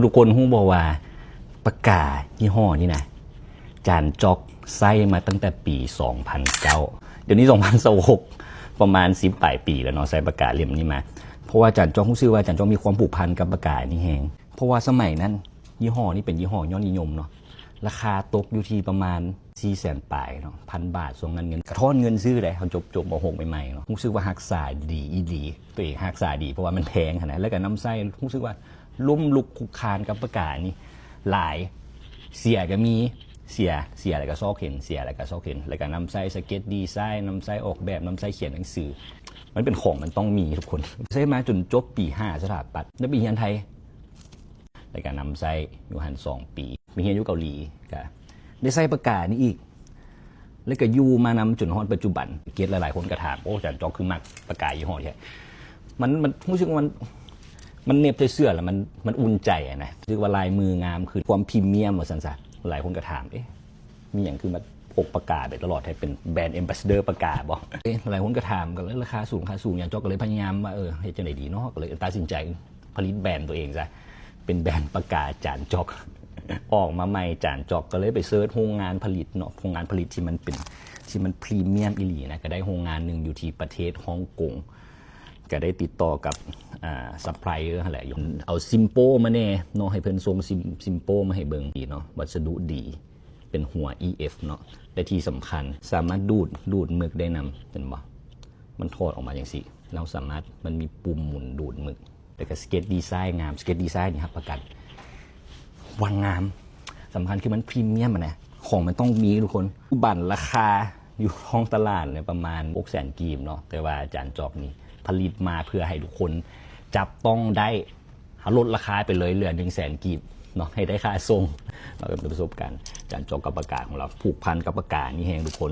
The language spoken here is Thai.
ทุกคนฮู้บอกว่าปากกายี่ห้อนี้นะจานจอกไส้มาตั้งแต่ปี2009เดี๋ยวนี้2026ประมาณ10 ปลายปีแล้วเนาะใส่ปากกาเล่มนี้มาเพราะว่าจานจอกรู้สึกว่าจานจอกมีความผูกพันกับปากกานี่แฮงเพราะว่าสมัยนั้นยี่ห้อนี้เป็นยี่ห้อยอดนิยมเนาะราคาตกอยู่ที่ประมาณ400,000 ปลายเนาะ1,000 บาทส่งเงินกระท้อนเงินซื้อเลยเขาจบม.6ใหม่ๆเนาะรู้สึกว่าฮักษาดีอีดีตัวเองฮักษาดีเพราะว่ามันแพงขนาดแล้วก็น้ำไส้รู้สึกว่าล้มลุกคุกคานกับปากกานี่หลายเสียก็มีเสียอะไรก็ซอกเห็นเสียอะไรก็ซอกเห็นแล้วก็น้ำไส้สเก็ตดีไซน์น้ำไส้ออกแบบน้ำไส้เขียนหนังสือมันเป็นของมันต้องมีทุกคนใช้มาจนจบปี5สถาปัตย์แล้วปีเรียนไทยแล้วก็นำไส้อยู่หัน2 ปีมีเรียนอยู่เกาหลีก็ได้ไส้ปากกานี่อีกแล้วก็อยู่มานำจนฮอดปัจจุบันเกตหลายๆคนก็ถามโอ้จานจอกคือมักปากกายี่ห้อใช่มันรู้สึกว่ามันเน็บใจเสื้อแล้วมันอุ่นใจนะรู้สึกว่าลายมืองามคือความพรีเมียมว่าซั่นซะหลายคนก็ถามมีอย่างคือมาพกปากกาไปตลอดให้เป็นแบรนด์เอมบาสเดอร์ปากกาบ่หลายคนก็ถามกันแล้วราคาสูงอย่างจอกก็เลยพยายามว่าเฮ็ดจังได๋ดีเนาะก็เลยตัดสินใจผลิตแบรนด์ตัวเองซะเป็นแบรนด์ปากกาจานจอกออกมาใหม่จานจอกก็เลยไปเสิร์ชโรงงานผลิตเนาะโรงงานผลิตที่มันพรีเมียมอีหลีนะก็ได้โรงงานหนึ่งอยู่ที่ประเทศฮ่องกงก็ได้ติดต่อกับซัพพลายเออร์แหละเอาซิมโปมาแน่เนาะให้เพิ่นส่งซิมโปมาให้เบิ่งดีเนาะวัสดุดีเป็นหัว EF เนาะและที่สำคัญสามารถดูดหมึกได้นำเห็นบ่มันถอดออกมาอย่างสิเราสามารถมันมีปุ่มหมุนดูดหมึกแล้วก็สเก็ตดีไซน์งามสเก็ตดีไซน์นี่ครับประกันวางงามสำคัญคือมันพรีเมียมนะของมันต้องมีทุกคนบัตรราคาอยู่ท้องตลาดเนี่ยประมาณ600,000 กีบเนาะแต่ว่าจานจอกนี่ผลิตมาเพื่อให้ทุกคนจับต้องได้ลดราคาไปเลยเหลือ100,000 กีบเนาะให้ได้ค่าส่งเราเป็นประสบการณ์จานจอกกับปากกาของเราผูกพันกับปากกานี่แฮงทุกคน